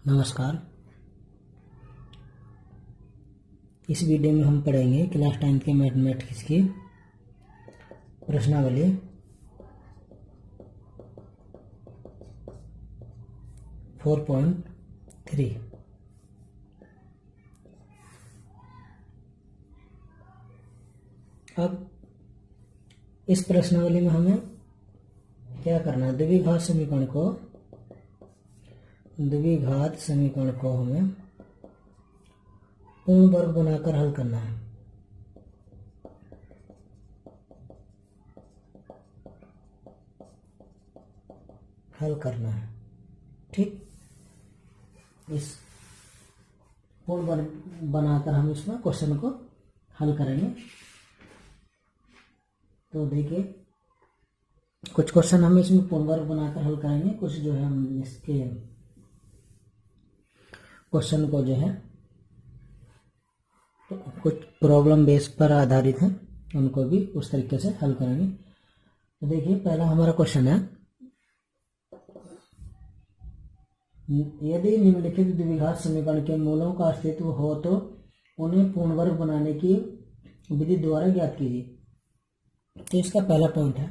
नमस्कार। इस वीडियो में हम पढ़ेंगे क्लास 10 के मैथमेटिक्स की प्रश्नावली 4.3। अब इस प्रश्नावली में हमें क्या करना है, द्विघात समीकरण को हमें पूर्ण वर्ग बनाकर हल करना है। ठीक, इस पूर्ण वर्ग बनाकर हम इसमें क्वेश्चन को हल करेंगे। तो देखिए, कुछ क्वेश्चन हम इसमें पूर्ण वर्ग बनाकर हल करेंगे, कुछ जो है हम इसके क्वेश्चन को जो है तो कुछ प्रॉब्लम बेस पर आधारित है, उनको भी उस तरीके से हल करेंगे। तो देखिए, पहला हमारा क्वेश्चन है, यदि निम्नलिखित द्विघात समीकरण के मूलों का अस्तित्व हो तो उन्हें पूर्ण वर्ग बनाने की विधि द्वारा ज्ञात कीजिए। तो इसका पहला पॉइंट है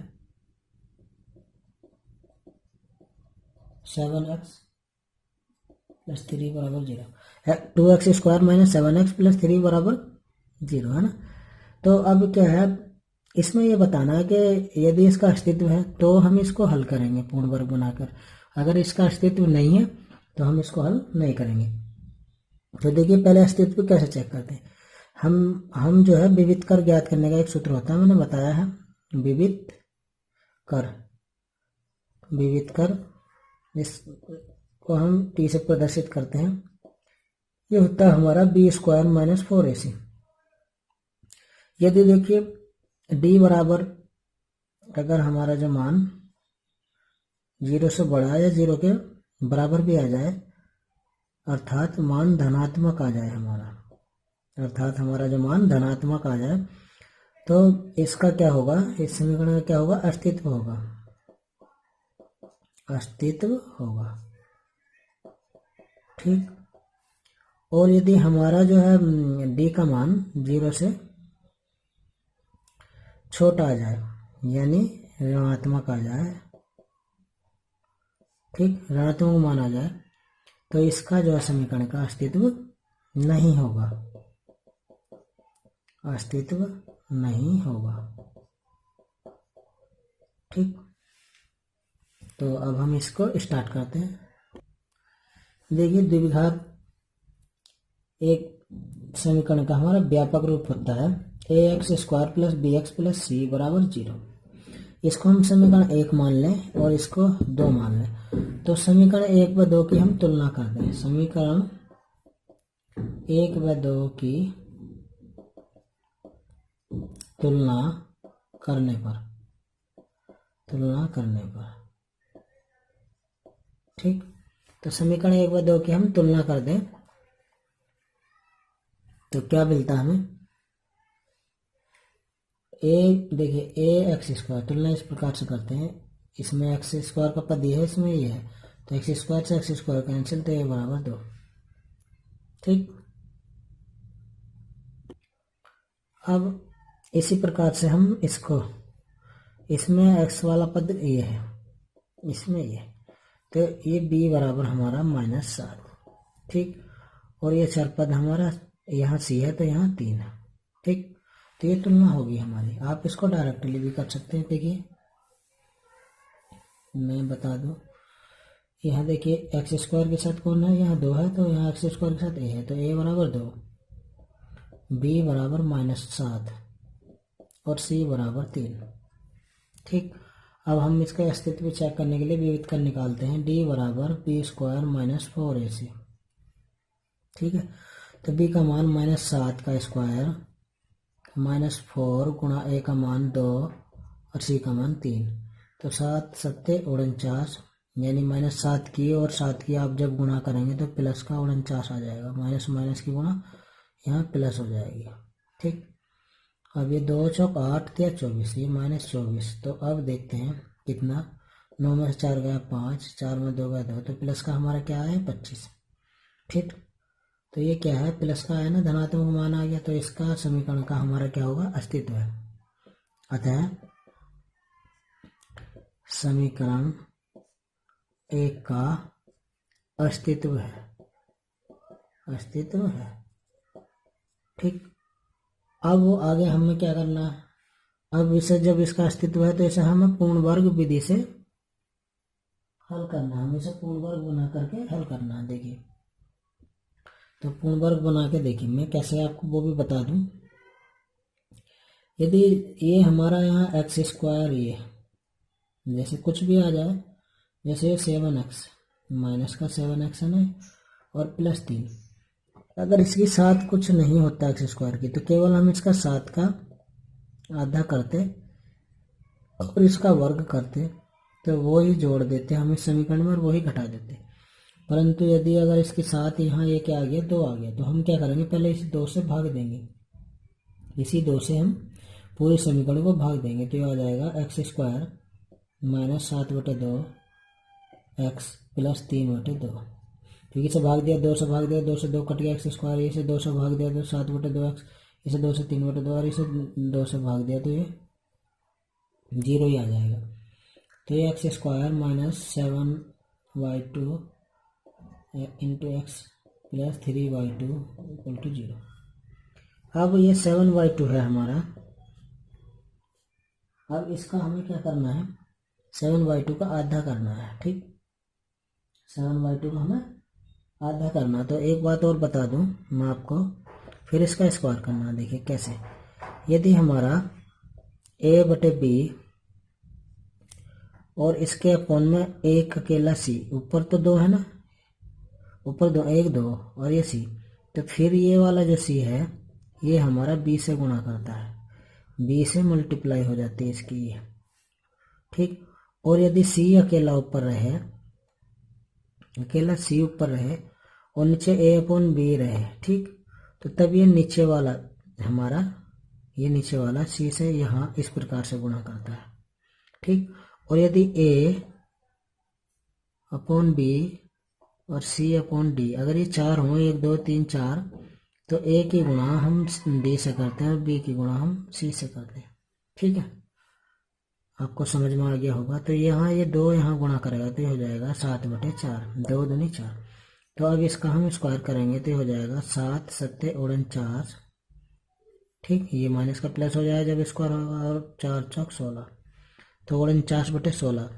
7x प्लस 3 बराबर 0, 2x square minus 7x plus 3 बराबर 0 है ना। तो अब क्या है, इसमें ये बताना है कि यदि इसका अस्तित्व है तो हम इसको हल करेंगे पूर्ण वर्ग बनाकर, अगर इसका अस्तित्व नहीं है तो हम इसको हल नहीं करेंगे। तो देखिए, पहले अस्तित्व कैसे चेक करते हैं। हम जो है विविध कर ज्ञात करने का एक सूत्र होता है, मैंने बताया है, विविध कर इसको हम t से प्रदर्शित करते हैं। ये होता है हमारा b स्क्वायर माइनस 4ac। यदि देखिए d बराबर, अगर हमारा जो मान 0 से बड़ा या 0 के बराबर भी आ जाए, अर्थात मान धनात्मक आ जाए हमारा जो मान धनात्मक आ जाए, तो इसका क्या होगा, इस समीकरण में क्या होगा, अस्तित्व होगा। ठीक, और यदि हमारा जो है d का मान 0 से छोटा आ जाए, यानी ऋणात्मक आ जाए, ठीक, ऋणात्मक मान आ जाए, तो इसका जो है समीकरण का अस्तित्व नहीं होगा। ठीक, तो अब हम इसको स्टार्ट करते हैं। देखिए, द्विघात एक समीकरण का हमारा व्यापक रूप होता है ax square plus bx plus c बराबर 0। इसको हम समीकरण 1 मान लें और इसको 2 मान लें। तो समीकरण 1 व 2 की हम तुलना कर दें। समीकरण 1 व 2 की तुलना करने पर ठीक, तो समीकरण 1 व 2 की हम तुलना कर दें तो क्या मिलता है हमें, देखिए a एक्स स्क्वायर, तुलना इस प्रकार से करते हैं, इसमें एक्स स्क्वायर का पद ये है, इसमें ये है, तो एक्स स्क्वायर से एक्स स्क्वायर कैंसिल, तो a बराबर 2। ठीक, अब इसी प्रकार से हम इसको, इसमें x वाला पद ये है, इसमें ये, तो ये b बराबर हमारा -7। ठीक, और ये चर पद हमारा यहाँ c है, तो यहाँ 3 है। ठीक, तो ये तुलना होगी हमारी। आप इसको डायरेक्टली भी कर सकते हैं। देखिए, मैं बता दूं, यहाँ देखिए एक्स स्क्वायर के साथ कौन है, यहाँ 2 है, तो यहाँ एक्स स्क्वायर के साथ a है, तो a बराबर 2, b बराबर -7 और c बराबर 3। ठीक, अब हम इसका अस्तित्व चेक करने के लिए विविध कर निकालते हैं। d बराबर b स्क्वायर माइनस 4ac। ठीक है, तो b का मान -7 का स्क्वायर -4 गुणा a का मान 2 और c का मान 3, तो 7 7 49, यानी -7 की और 7 की आप जब गुणा करेंगे तो प्लस का 49 आ जाएगा, माइनस माइनस की गुणा यहाँ प्लस हो जाएगी। ठीक, अब ये 2 चौक 8 या 24, ये -24, तो अब देखते हैं कितना, 9 में से 4 गया 5, 4 में 2 गया 2, तो प्लस का हमारा क्या है 25। ठीक, तो ये क्या है, प्लस का है ना, धनात्मक मान आ गया, तो इसका समीकरण का हमारा क्या होगा, अस्तित्व है। अतः समीकरण 1 का अस्तित्व है, अस्तित्व है। ठीक, अब वो आगे हमें क्या करना है, अब इसे जब इसका अस्तित्व है तो इसे हमें पूर्ण वर्ग विधि से हल करना है, हमें इसे पूर्ण वर्ग बना करके हल करना है। देखिए, तो पूर्ण वर्ग बना के देखिए मैं कैसे आपको वो भी बता दूं। यदि ये हमारा यहाँ एक्स स्क्वायर, ये जैसे कुछ भी आ जाए, जैसे 7x माइनस का 7x है ना, और प्लस 3, अगर इसके साथ कुछ नहीं होता एक्स स्क्वायर की, तो केवल हम इसका 7 का आधा करते और इसका वर्ग करते, तो वो ही जोड़ देते हम इस समीकरण में और वही घटा देते। परंतु यदि अगर इसके साथ यहाँ ये क्या आ गया, 2 आ गया, तो हम क्या करेंगे, पहले इस 2 से भाग देंगे, इसी 2 से हम पूरे समीकरण को भाग देंगे, तो ये आ जाएगा x square minus 7/2 x plus 3/2, क्योंकि इसे भाग दिया, 2 से भाग दिया, 2 से 2 कट गया एक्स स्क्वायर, इसे 2 से भाग दिया तो 7/2 एक्स, इसे 2 से 3/2 और इसे 2 से भाग दिया तो ये 0 ही आ जाएगा। तो ये x square minus 7y2 into x plus 3y2 equal to 0। अब ये 7y2 है हमारा, अब इसका हमें क्या करना है, 7y2 का आधा करना है। ठीक, 7y2 का हमें आधा करना। तो एक बात और बता दूं मैं आपको, फिर इसका स्क्वायर करना। देखिए कैसे, यदि हमारा a/b और इसके अपॉन में एक अकेला c, ऊपर तो 2 है ना, ऊपर 2, 1 2 और ये c, तो फिर ये वाला जो c है ये हमारा b से गुणा करता है, b से मल्टीप्लाई हो जाती है इसकी ये। ठीक, और यदि c अकेला ऊपर रहे, अकेला c ऊपर रहे और नीचे a/b रहे, ठीक, तो तब ये नीचे वाला हमारा, ये नीचे वाला c से यहाँ इस प्रकार से गुणा करता है। ठीक, और यदि a/b और c/d अगर ये 4 हो, 1 2 3 4, तो a की गुणा हम d से करते हैं और b की गुणा हम c से करते हैं। ठीक है, आपको समझ में आ गया होगा। तो यहाँ ये 2 यहाँ गुणा करेगा तो ये हो जाएगा 7/4, 2 दूनी 4। तो अब इसका हम स्क्वायर करेंगे तो ये हो जाएगा 7 7 49। ठीक, ये माइनस का प्लस हो जाएगा जब स्क्वायर होगा, और 4 चौक 16, तो 49/16।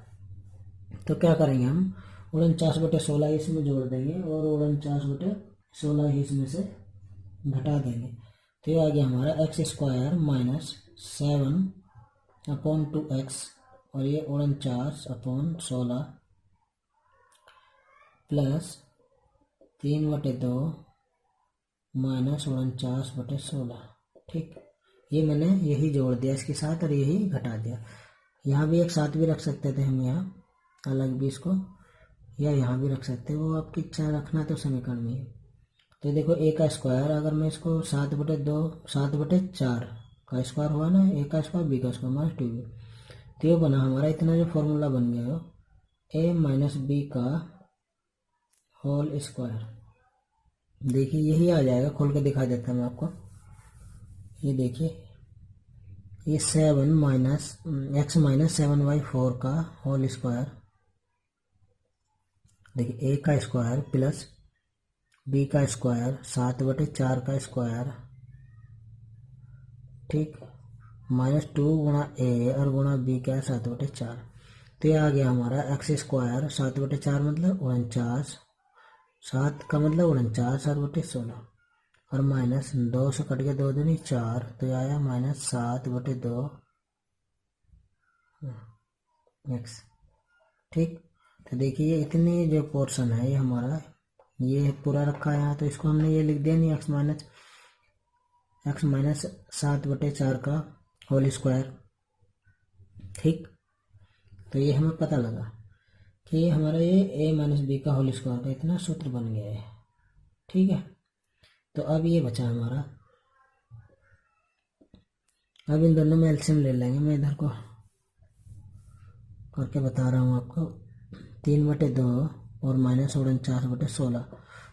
तो क्या करेंगे हम, 49/16 इसमें जोड़ देंगे और 49/16 ही इसमें से घटा देंगे। तो ये आ गया हमारा एक्स स्क्वायर माइनस 7/2x और ये 49/16 प्लस 3/2 माइनस 49/16। ठीक, ये मैंने यही जोड़ दिया इसके साथ और यही घटा दिया। यहाँ भी एक साथ भी रख सकते थे हम, यहाँ अलग भी इसको, या यहाँ भी रख सकते हैं, वो आपकी इच्छा रखना तो समीकरण में ही। तो देखो a का स्क्वायर, अगर मैं इसको 7/2 7/4 का स्क्वायर हुआ ना, a का स्क्वायर b का स्क्वायर माइनस 2b, तो ये बना हमारा इतना जो फॉर्मूला बन गया हो, a माइनस b का होल स्क्वायर। देखिए यही आ जाएगा, खोल के दिखा देता मैं आपको। ये देखिए, ये 7 माइनस एक्स माइनस 7y4 का होल स्क्वायर, देखिए a का स्क्वायर प्लस b का स्क्वायर 7/4 का स्क्वायर, ठीक, माइनस 2 गुणा a और गुणा b का 7/4। तो ये आ गया हमारा एक्स स्क्वायर 7/4 मतलब 49, 7 का मतलब 49 7/16, और माइनस 2 से कट के 2 दूनी 4, तो ये आया माइनस 7/2 एक्स। ठीक, तो देखिए ये इतनी जो पोर्शन है ये हमारा ये पूरा रखा है यहाँ, तो इसको हमने ये लिख दिया नहीं, एक्स माइनस 7/4 का होल स्क्वायर। ठीक, तो ये हमें पता लगा कि ये हमारा ये a माइनस बी का होल स्क्वायर का इतना सूत्र बन गया है। ठीक है, तो अब ये बचा हमारा, अब इन दोनों में एलसीएम ले लेंगे। मैं इधर को करके बता रहा हूँ आपको, 3/2 और माइनस 49/16,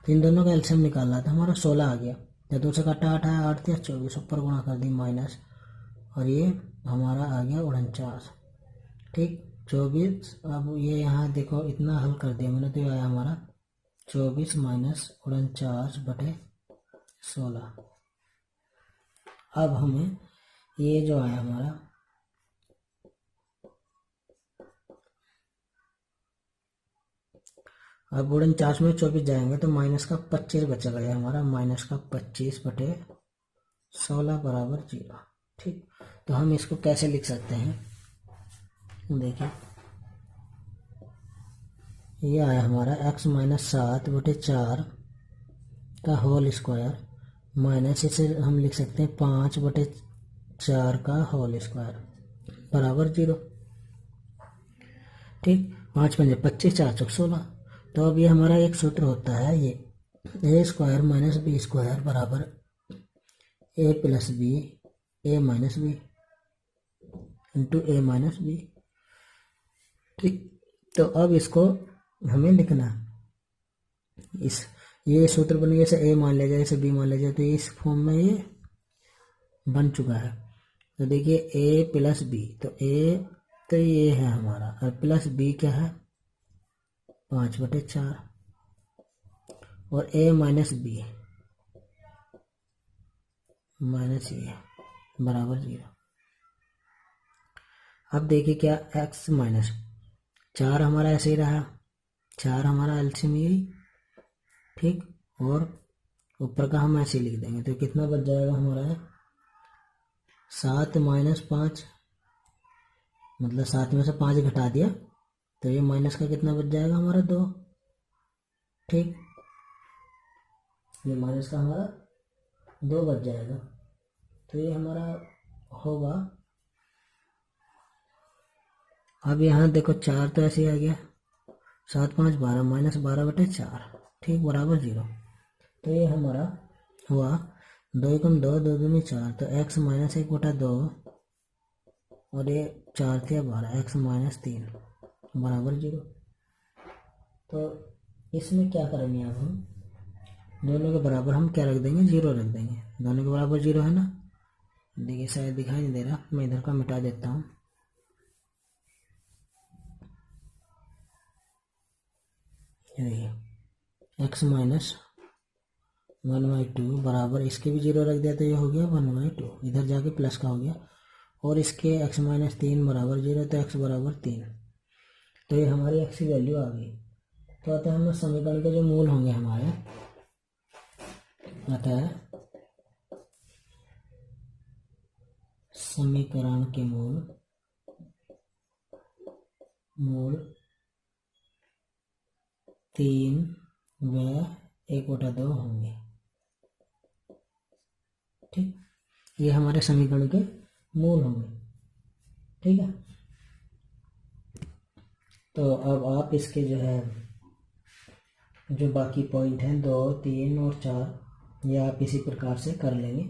इन दोनों का एलसीएम निकालना था, हमारा 16 आ गया। या 2 से काटा 8 आया, 8 या 24, ऊपर गुणा कर दी माइनस, और ये हमारा आ गया 49। ठीक, 24। अब ये यहाँ देखो इतना हल कर दिया मैंने, तो ये आया हमारा 24 माइनस 49/16। अब हमें ये जो आया हमारा, अब 49 में 24 जाएंगे तो माइनस का 25 बचेगा, ये हमारा माइनस का 25/16 बराबर 0। ठीक, तो हम इसको कैसे लिख सकते हैं, देखिए ये आया हमारा x माइनस 7/4 का होल स्क्वायर, माइनस इसे हम लिख सकते हैं 5/4 का होल स्क्वायर बराबर 0। ठीक, 5 पंजे 25, 4 चौक 16। तो अब ये हमारा एक सूत्र होता है, ये a square minus B square बराबर a plus B a minus B into a minus B. ठीक, तो अब इसको हमें लिखना है, इस ये सूत्र बन गया, इसे a मान लिया जाए, इसे b मान लिया जाए, तो इस फॉर्म में ये बन चुका है। तो देखिए a प्लस बी, तो a तो ये है हमारा, और प्लस b क्या है 5/4, और a माइनस बी माइनस ये बराबर 0। अब देखिए क्या x माइनस 4 हमारा ऐसे ही रहा, 4 हमारा एलसीएम यही। ठीक, और ऊपर का हम ऐसे लिख देंगे, तो कितना बच जाएगा हमारा 7 माइनस 5, मतलब 7 में से 5 घटा दिया, तो ये माइनस का कितना बच जाएगा हमारा 2। ठीक, ये माइनस का हमारा 2 बच जाएगा, तो ये हमारा होगा। अब यहाँ देखो 4 तो ऐसे ही आ गया, 7 5 12 माइनस 12/4, ठीक बराबर 0। तो ये हमारा हुआ 2 एकम 2, 2 दूनी 4, तो x माइनस 1/2 और ये 4 थे 12, x माइनस 3 बराबर 0। तो इसमें क्या करेंगे, अब हम दोनों के बराबर हम क्या रख देंगे, 0 रख देंगे। दोनों के बराबर 0 है ना, देखिए शायद दिखाई नहीं दे रहा, मैं इधर का मिटा देता हूँ। x माइनस 1/2 बराबर, इसके भी 0 रख दिया तो ये हो गया 1/2, इधर जाके प्लस का हो गया, और इसके x माइनस 3 बराबर 0, तो x बराबर 3। तो ये हमारी x की वैल्यू आ गई। तो अतः हम समीकरण के जो मूल होंगे हमारे, अतः समीकरण के मूल 3 व 1/2 होंगे। ठीक, ये हमारे समीकरण के मूल होंगे। ठीक है, तो अब आप इसके जो है जो बाकी पॉइंट हैं 2 3 और 4, ये आप इसी प्रकार से कर लेंगे।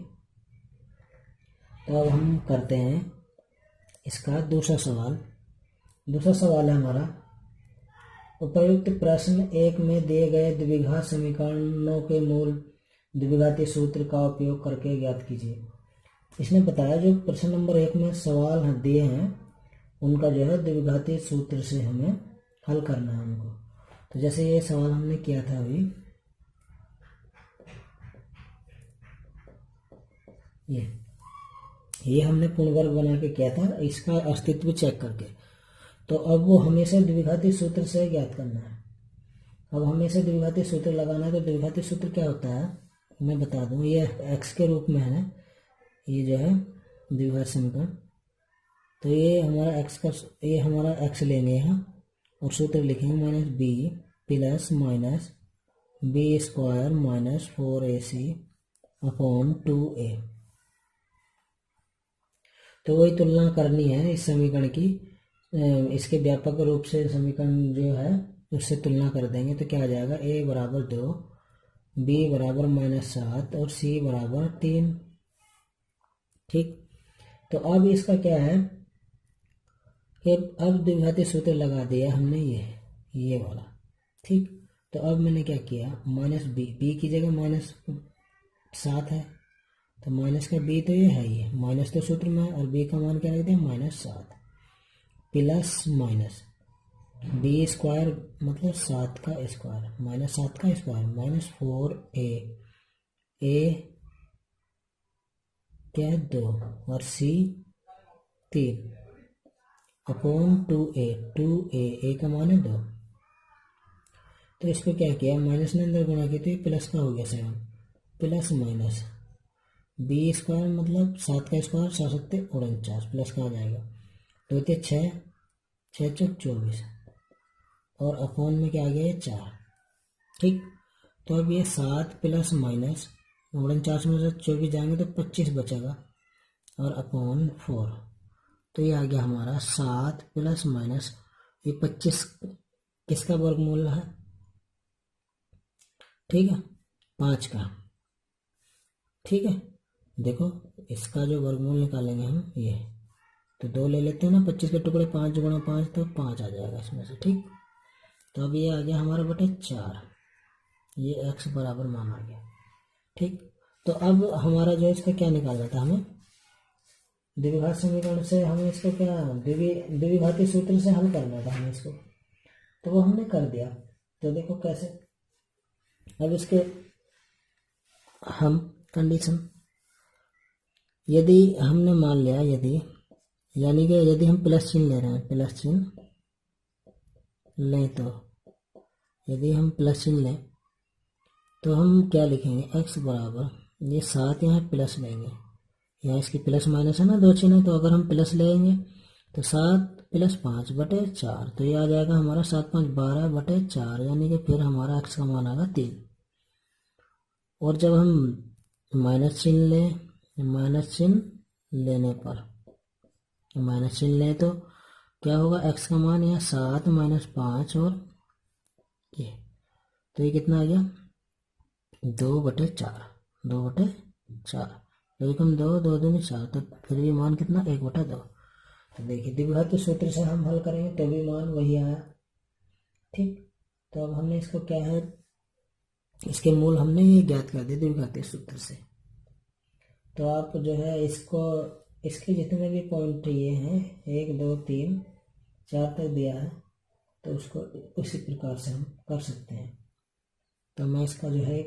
तो अब हम करते हैं इसका दूसरा सवाल। दूसरा सवाल है हमारा, उपर्युक्त प्रश्न 1 में दिए गए द्विघात समीकरणों के मूल द्विघाती सूत्र का उपयोग करके ज्ञात कीजिए। इसने बताया जो प्रश्न नंबर 1 में सवाल दिए हैं उनका जो है द्विघाती सूत्र से हमें हल करना है उनको। तो जैसे ये सवाल हमने किया था अभी, ये हमने पूर्ण वर्ग बना के किया था, इसका अस्तित्व चेक करके। तो अब वो हमेशा द्विघाती सूत्र से ज्ञात करना है। अब हमेशा द्विघाती सूत्र लगाना है, तो द्विघाती सूत्र क्या होता है मैं बता दूं, ये x के रूप में है, ये जो है द्विघात समीकरण। तो ये हमारा x का, ये हमारा x लेंगे यहाँ, और सूत्र लिखेंगे minus B plus minus B square minus 4ac upon 2a। तो वही तुलना करनी है इस समीकरण की, इसके व्यापक रूप से समीकरण जो है उससे तुलना कर देंगे, तो क्या आ जाएगा, a बराबर 2, b बराबर -7 और c बराबर 3। ठीक, तो अब इसका क्या है कि अब द्विघाती सूत्र लगा दिया हमने ये वाला। ठीक, तो अब मैंने क्या किया, माइनस बी की जगह -7 है, तो माइनस का बी तो ये है ही है, माइनस तो सूत्र में है, और बी का मान क्या रख दिया -7 प्लस माइनस बी स्क्वायर मतलब 7 का स्क्वायर -7 का स्क्वायर -4a, ए क्या है 2 और सी 3 अपॉन 2a का मान है 2। तो इसको क्या किया, माइनस ने अंदर गुणा किया तो ये प्लस का हो गया 7 प्लस माइनस बी स्क्वायर मतलब 7 का स्क्वायर 7×7 = 49 प्लस का आ जाएगा 2×6 6×4 24 और अपॉन में क्या आ गया ये 4। ठीक, तो अब ये 7 प्लस माइनस 49 में से 24 जाएंगे तो 25 बचेगा और अपॉन 4, तो ये आ गया हमारा 7 प्लस माइनस ये 25 किसका वर्गमूल है, ठीक है 5 का। ठीक है, देखो इसका जो वर्गमूल निकालेंगे हम ये, तो 2 ले लेते हैं ना, 25 के टुकड़े 5×5 तो 5 आ जाएगा इसमें से। ठीक, तो अब ये आ गया हमारा बटे 4, ये x बराबर मान आ गया। ठीक, तो अब हमारा जो इसका क्या निकालना था, हमें द्विघात समीकरण से हमें इसको क्या द्विघाती सूत्र से हल करना था हमें इसको, तो वो हमने कर दिया। तो देखो कैसे, अब इसके हम कंडीशन, यदि हमने मान लिया यानी कि यदि हम प्लस चिन्ह ले रहे हैं, प्लस चिन्ह लें, तो यदि हम प्लस चिन्ह लें तो हम क्या लिखेंगे, x बराबर ये 7 यहाँ प्लस लेंगे, यहाँ इसकी प्लस माइनस है ना 2 चिन्ह है, तो अगर हम प्लस लेंगे तो 7 + 5 बटे 4, तो ये आ जाएगा हमारा 7 × 5 = 12 बटे 4, यानी कि फिर हमारा x का मान आएगा 3। और जब हम माइनस चिन्ह लें, माइनस चिन्ह लेने पर माइनस चिन्ह लें तो क्या होगा, x का मान यहाँ 7 - 5 और ये, तो ये कितना आ गया 2/4, 2/4, तो कम 2 2 दूनी 4, तो फिर भी मान कितना 1/2। तो देखिए द्विघात सूत्र से हम हल करेंगे तो भी मान वही आया। ठीक, तो अब हमने इसको क्या है, इसके मूल हमने ये ज्ञात कर दिए द्विघातीय सूत्र से। तो आप जो है इसको, इसके जितने भी पॉइंट ये हैं 1 2 3 4 तक दिया है, तो उसको उसी प्रकार से हम कर सकते हैं। तो मैं इसका जो है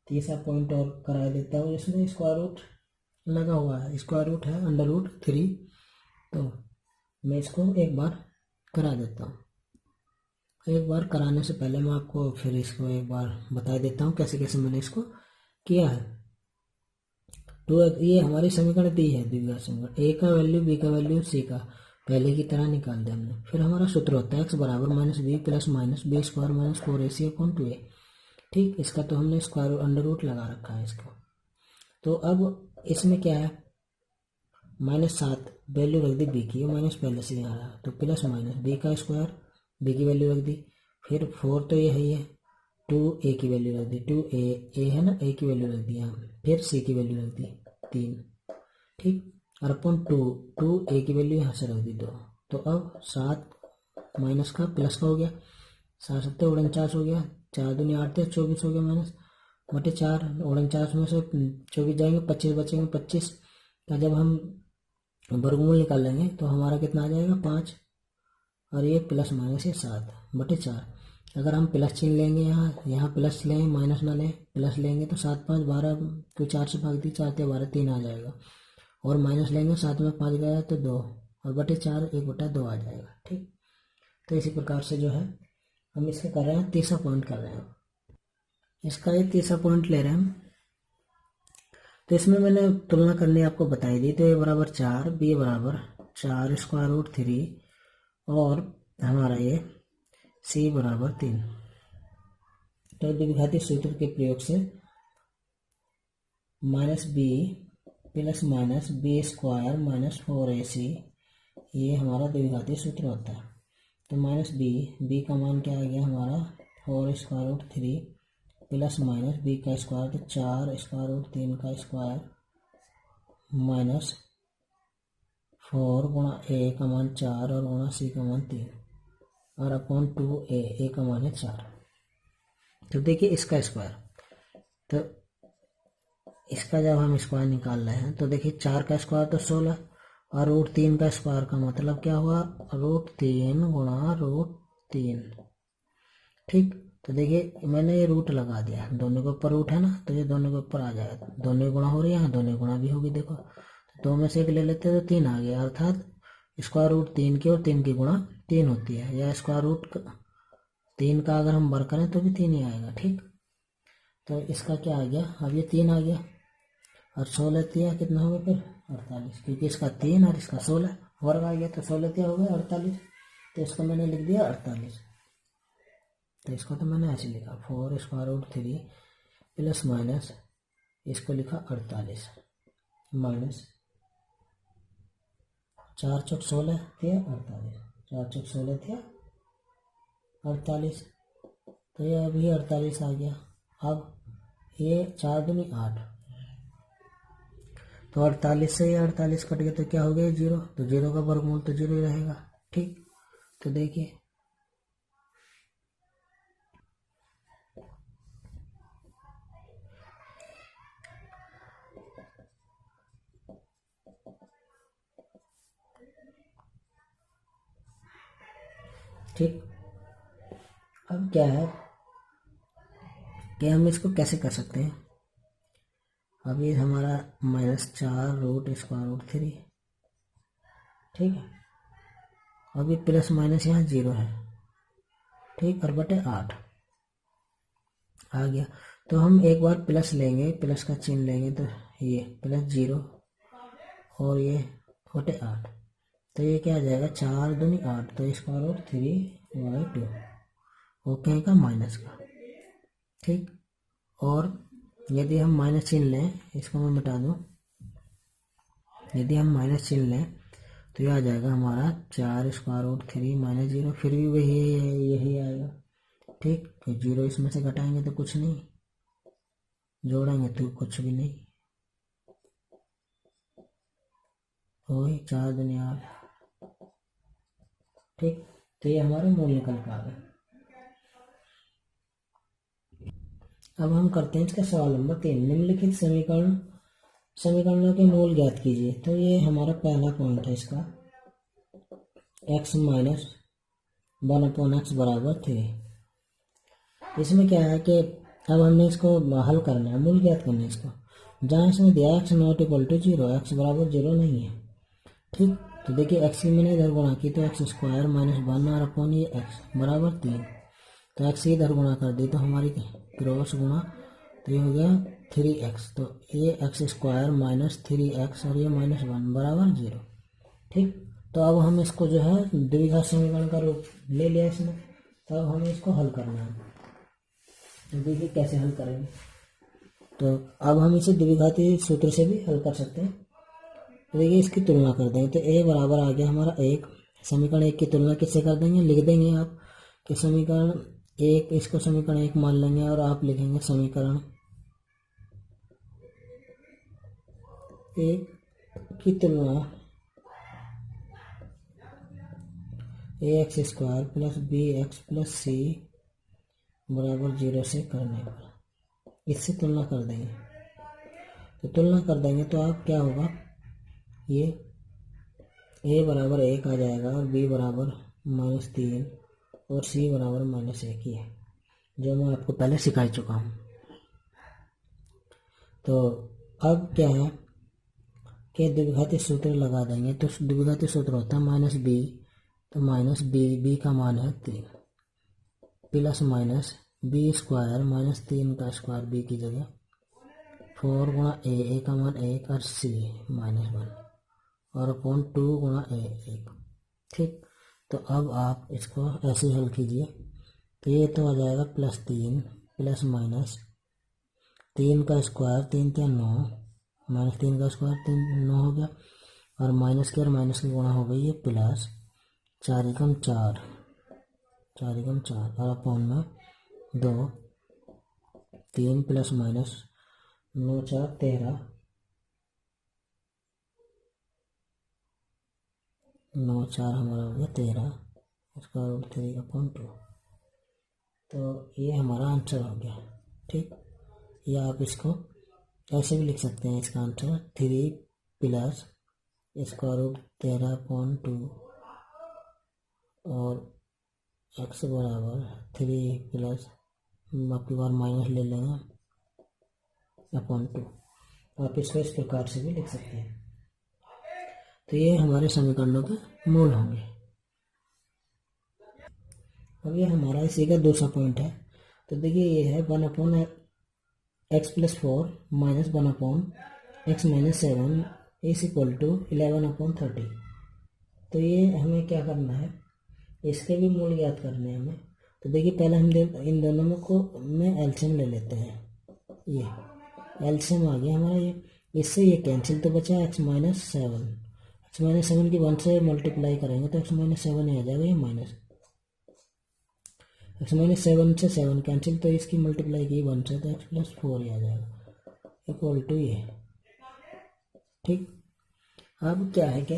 तीसरा पॉइंट और करा देता हूँ, इसमें स्क्वायर रूट लगा हुआ है, स्क्वायर रूट है √3, तो मैं इसको एक बार करा देता हूँ। एक बार कराने से पहले मैं आपको फिर इसको एक बार बता देता हूँ कैसे कैसे मैंने इसको किया है। तो ये हमारी समीकरण दी है द्विघात समीकरण, ए का वैल्यू बी का वैल्यू सी का पहले की तरह निकाल दिया हमने। फिर हमारा सूत्र होता है x बराबर -b plus minus B square -4ac/2a। ठीक, इसका तो हमने स्क्वायर √ लगा रखा है इसको। तो अब इसमें क्या है, -7 वैल्यू रख दी बी की, माइनस पहले से आ रहा है, तो प्लस माइनस बी का स्क्वायर, बी की वैल्यू रख दी, फिर 4 तो ये है 2a की वैल्यू रख दी, 2a है ना, a की वैल्यू रख दी यहाँ, फिर c की वैल्यू रख दी 3। ठीक, और अपन 2a की वैल्यू यहाँ से रख दी 2। तो अब 7 माइनस का प्लस का हो गया, 7 × 7 = 49 हो गया, 4 दूनी 8 = 24 हो गया, माइनस बटे 4, 49 में से 24 जाएंगे 25 बचेंगे 25 का जब हम वर्गमूल निकाल लेंगे तो हमारा कितना आ जाएगा 5, और ये प्लस माइनस ये 7/4। अगर हम प्लस चिन्ह लेंगे, यहाँ प्लस लें माइनस ना लें, प्लस लेंगे तो 7 × 5 = 12, तो 4 से भाग दी, 4 × 12 3 आ जाएगा, और माइनस लेंगे 7 में 5 गया तो 2, और बटे 4 1/2 आ जाएगा। ठीक, तो इसी प्रकार से जो है हम इसका कर रहे हैं, तीसरा पॉइंट कर रहे हैं, इसका ये तीसरा पॉइंट ले रहे हैं हम। तो इसमें मैंने तुलना करनी आपको बताई दी, तो a बराबर 4, b बराबर 4√3 और हमारा ये c बराबर 3। तो द्विघाती सूत्र के प्रयोग से -b plus minus B square -4ac, ये हमारा द्विघाती सूत्र होता है। तो -b का मान क्या आ गया हमारा 4√3 प्लस माइनस बी का स्क्वायर, तो 4√3 का स्क्वायर माइनस 4 × a का मान 4 और × c का मान 3 और अपॉन 2a, a का मान है 4। तो देखिए इसका स्क्वायर, तो इसका जब हम स्क्वायर निकाल रहे हैं तो देखिए 4 का स्क्वायर तो 16, और √3 का स्क्वायर का मतलब क्या हुआ, √3 गुणा √3। ठीक, तो देखिए मैंने ये रूट लगा दिया, दोनों के ऊपर रूट है ना, तो ये दोनों के ऊपर आ जाएगा, दोनों गुणा हो रही है, यहाँ दोनों गुणा भी होगी। देखो तो 2 में से एक ले लेते हैं तो 3 आ गया, अर्थात √3 की और 3 की गुणा 3 होती है, या √3 का अगर हम वर्ग करें तो भी 3 ही आएगा। ठीक, तो इसका क्या आ गया, अब ये 3 आ गया, और 16 तिया कितना होगा फिर 48, क्योंकि इसका 3 और इसका 16 वर्ग आ गया, तो 16 तिया हो गया 48, तो इसको मैंने लिख दिया 48। तो इसको तो मैंने ऐसे लिखा 4√3 प्लस माइनस, इसको लिखा 48 माइनस 4 चौक 16 थिया 48, 4 चौक 16 थिया 48, तो ये अभी 48 आ गया। अब ये 4 दूनी 8, तो 48 से ये 48 कट गया तो क्या हो गया 0, तो 0 का वर्गमूल तो 0 ही रहेगा। ठीक, तो देखिए ठीक, अब क्या है कि हम इसको कैसे कर सकते हैं। अब ये हमारा -4√√3, ठीक है, अब ये प्लस माइनस यहाँ 0 है, ठीक, और बटे 8 आ गया। तो हम एक बार प्लस लेंगे, प्लस का चिन्ह लेंगे, तो ये +0 और ये बटे 8, तो ये क्या आ जाएगा 4 दूनी 8, तो √3/2 ओके का माइनस का। ठीक, और यदि हम माइनस चिन्ह लें, इसको मैं मिटा दूँ, यदि हम माइनस चिन्ह लें तो ये आ जाएगा हमारा 4√3 - 0, फिर भी वही यही आएगा। ठीक, तो 0 इसमें से घटाएंगे तो कुछ नहीं, जोड़ेंगे तो कुछ भी नहीं, वही 4 दूनी 8। ठीक, तो ये हमारे मूल निकल कर आ गए। अब हम करते हैं इसका सवाल नंबर 3, निम्नलिखित समीकरणों के मूल ज्ञात कीजिए। तो ये हमारा पहला पॉइंट है इसका, x - 1/x = 3। इसमें क्या है कि अब हमने इसको हल करना है, मूल ज्ञात करना है इसको, जहाँ इसमें दिया x ≠ 0, x बराबर 0 नहीं है। ठीक, तो देखिए x की मैंने इधर गुणा की तो x² - 1 और अपॉन ये x बराबर 3, तो x इधर गुणा कर दी तो हमारी क्रॉस गुणा, तो ये हो गया 3x, तो ये x² - 3x और ये -1 बराबर 0। ठीक, तो अब हम इसको जो है द्विघात समीकरण का रूप ले लिया इसमें, तो अब हमें इसको हल करना है। तो देखिए कैसे हल करेंगे, तो अब हम इसे द्विघाती सूत्र से भी हल कर सकते हैं। तो देखिए इसकी तुलना कर देंगे, तो a बराबर आ गया हमारा 1, समीकरण 1 की तुलना किससे कर देंगे, लिख देंगे आप कि समीकरण 1, इसको समीकरण 1 मान लेंगे और आप लिखेंगे समीकरण 1 की तुलना ax² + bx + c बराबर 0 से करने पर, इससे तुलना कर देंगे। तो तुलना कर देंगे तो आप क्या होगा, ये a बराबर 1 आ जाएगा और b बराबर -3 और c बराबर -1 ही है, जो मैं आपको पहले सिखा चुका हूँ। तो अब क्या है कि द्विघाती सूत्र लगा देंगे, तो द्विघाती सूत्र होता है -b, तो -b का मान है 3 प्लस माइनस b² -3 का स्क्वायर b की जगह 4 गुणा a का मान 1 और c -1 और अपॉन 2 गुणा a 1। ठीक, तो अब आप इसको ऐसे हल कीजिए, तो ये तो आ जाएगा +3 प्लस माइनस 3 का स्क्वायर 3 × 9 -3 का स्क्वायर 3 9 हो गया, और माइनस के और माइनस की गुणा हो गई ये प्लस 4 × 4 और अपॉन में 2 3 प्लस माइनस 9 × 4 = 13, 9 × 4 हमारा हो गया 13, उसका √3/2। तो ये हमारा आंसर हो गया। ठीक, या आप इसको ऐसे भी लिख सकते हैं, इसका आंसर 3 प्लस स्क्वायर रूट 13/2 और x बराबर 3 प्लस, आपकी बार माइनस ले लेंगे अपॉन 2। आप इसको इस प्रकार से भी लिख सकते हैं। तो ये हमारे समीकरणों के मूल होंगे। अब ये हमारा इसी का दूसरा पॉइंट है। तो देखिए ये है 1/x+4 minus 1/x-7 is equal to 11/30। तो ये हमें क्या करना है, इसके भी मूल ज्ञात करने हैं हमें। तो देखिए पहले हम इन दोनों में एलसीएम ले लेते हैं। ये एलसीएम आ गया हमारा, ये इससे ये कैंसिल तो बचा x-7 की 1 से मल्टीप्लाई करेंगे तो x-7 ही आ जाएगा, ये माइनस x-7 से 7 कैंसिल, तो इसकी मल्टीप्लाई की 1 से तो x+4 ही आ जाएगा इक्वल टू ये। ठीक, अब क्या है कि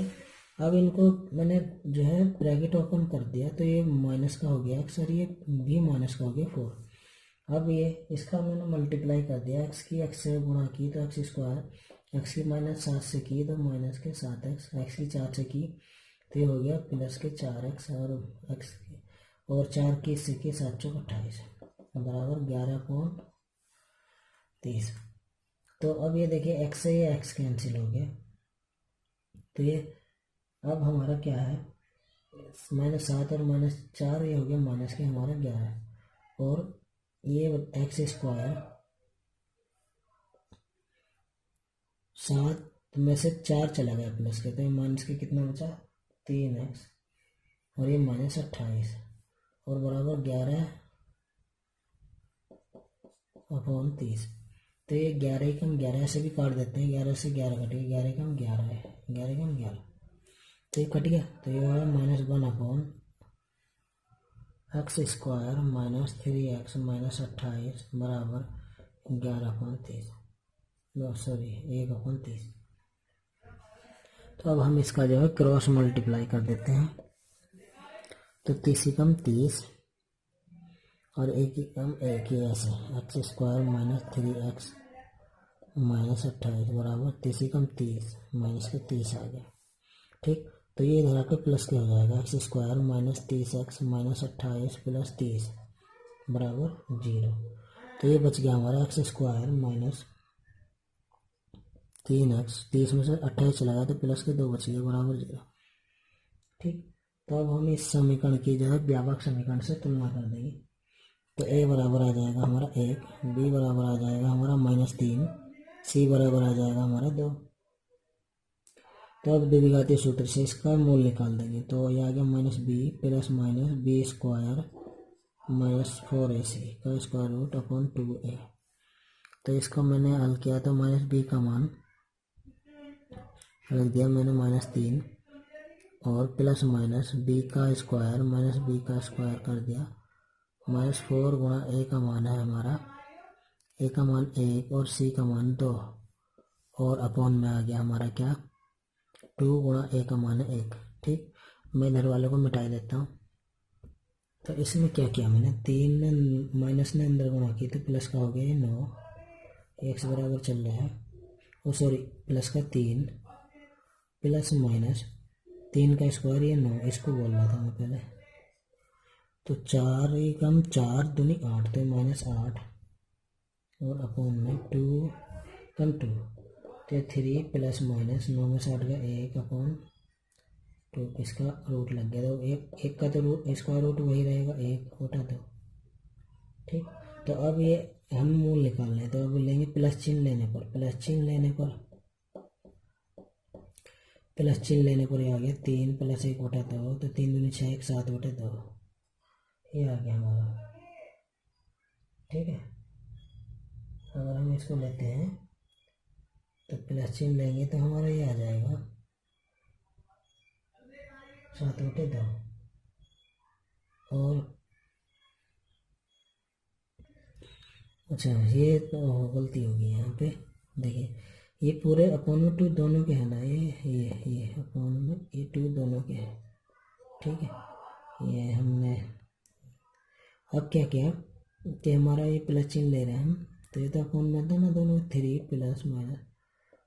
अब इनको मैंने जो है ब्रैकेट ओपन कर दिया, तो ये माइनस का हो गया x और ये भी माइनस का हो गया 4। अब ये इसका मैंने मल्टीप्लाई कर दिया, x की x से गुणा की तो x स्क्वायर, x की -7 से की तो माइनस के 7x, x की 4 से की तो ये हो गया प्लस के 4x और x और 4 की इससे की 7 चौक 28 बराबर 11/30। तो अब ये देखिए x से ये x कैंसिल हो गया, तो ये अब हमारा क्या है -7 और -4 ये हो गया माइनस के हमारा 11 और ये एक्स स्क्वायर 7 में से 4 चला गया प्लस के, तो ये माइनस के कितना बचा 3x और ये -28 और बराबर 11/30। तो ये 11 कम 11 से भी काट देते हैं, 11 से 11 कटेगा, 11 कम 11 है, 11 कम 11 तो ये कट गया। तो ये होगा -1/x² -3x -28 बराबर 11/30, सॉरी 1/30। तो अब हम इसका जो है क्रॉस मल्टीप्लाई कर देते हैं। तो 30 कम 30 और 1 ही कम 1 ही, ऐसे x² -3x -28 बराबर 30 कम 30 माइनस के 30 आ गया। ठीक, तो ये इधर आकर प्लस के हो जाएगा, x² -30x -28 प्लस 30 बराबर 0। तो ये बच गया हमारा x² -3x, 30 में से 28 चला गया तो प्लस के 2 बच गए बराबर 0। ठीक, तो अब हम इस समीकरण की जो है व्यापक समीकरण से तुलना कर देंगे। तो a बराबर आ जाएगा हमारा 1, b बराबर आ जाएगा हमारा -3, c बराबर आ जाएगा हमारा 2। तो अब द्विघातीय सूत्र से इसका मूल निकाल देंगे। तो ये आ गया -b प्लस -b² -4ac का स्क्वायर रूट अपॉन 2a। तो इसको मैंने हल किया तो -b का मान रख दिया मैंने -3 और प्लस माइनस b का स्क्वायर -b का स्क्वायर कर दिया, -4 गुणा a का मान है हमारा, a का मान 1 और c का मान 2 और अपॉन में आ गया हमारा क्या 2 गुणा a का मान है 1। ठीक, मैं इधर वालों को मिटा देता हूँ। तो इसमें क्या किया मैंने, 3 ने माइनस ने अंदर गुणा की तो प्लस का हो गया ये 9, x बराबर चल रहा है, ओ सॉरी प्लस का 3 प्लस माइनस 3 का स्क्वायर ये 9, इसको बोल रहा था मैं पहले। तो 4 कम 4 दूनी 8 तो -8 और अपॉन में 2 कम 2 तो 3 प्लस माइनस 9 में से 8 गया 1 अपॉन 2, इसका रूट लग गया। तो एक का तो रूट स्क्वायर रूट वही रहेगा 1 बटा 2। ठीक, तो अब ये हम मूल निकालना है, तो अब लेंगे प्लस चिन्ह लेने पर, प्लस चिन्ह लेने पर ये आ गया 3 प्लस 1 बटा 2, तो 3 दूनी 6 1 7 बटे 2 ये आ गया हमारा। ठीक है, अगर हम इसको लेते हैं तो प्लस चिन्ह लेंगे तो हमारा ये आ जाएगा 7 बटे 2 और अच्छा ये तो गलती होगी यहाँ पे। देखिए ये पूरे अपॉन में 2 दोनों के है ना, ये अपॉन में ये 2 दोनों के हैं। ठीक है, ये हमने अब क्या किया कि हमारा ये प्लस चिन्ह ले रहे हैं हम, तो ये तो अपन में था ना दोनों, 3 प्लस माइनस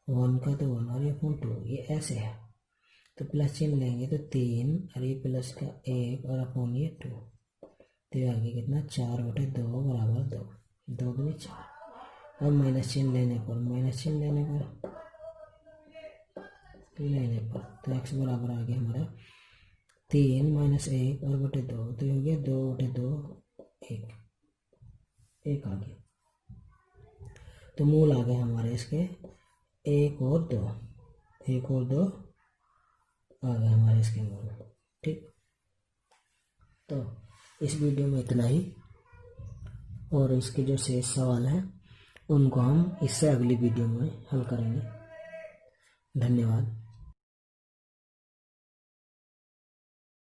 1 का तो 1 और ये अपन 2, ये ऐसे है। तो प्लस चिन्ह लेंगे तो 3 और ये प्लस का 1 और अपन ये 2, तो ये आगे कितना 4/2 बराबर 2, 2 दूनी 4। अब माइनस चिन्ह लेने पर तो x बराबर आ गया हमारा 3 माइनस 1 और बटे 2, तो ये हो गया 2/2 1 आ गया। तो मूल आ गए हमारे इसके 1 और 2 आ गए हमारे इसके मूल। ठीक, तो इस वीडियो में इतना ही, और इसके जो शेष सवाल हैं उनको हम इससे अगली वीडियो में हल करेंगे। धन्यवाद।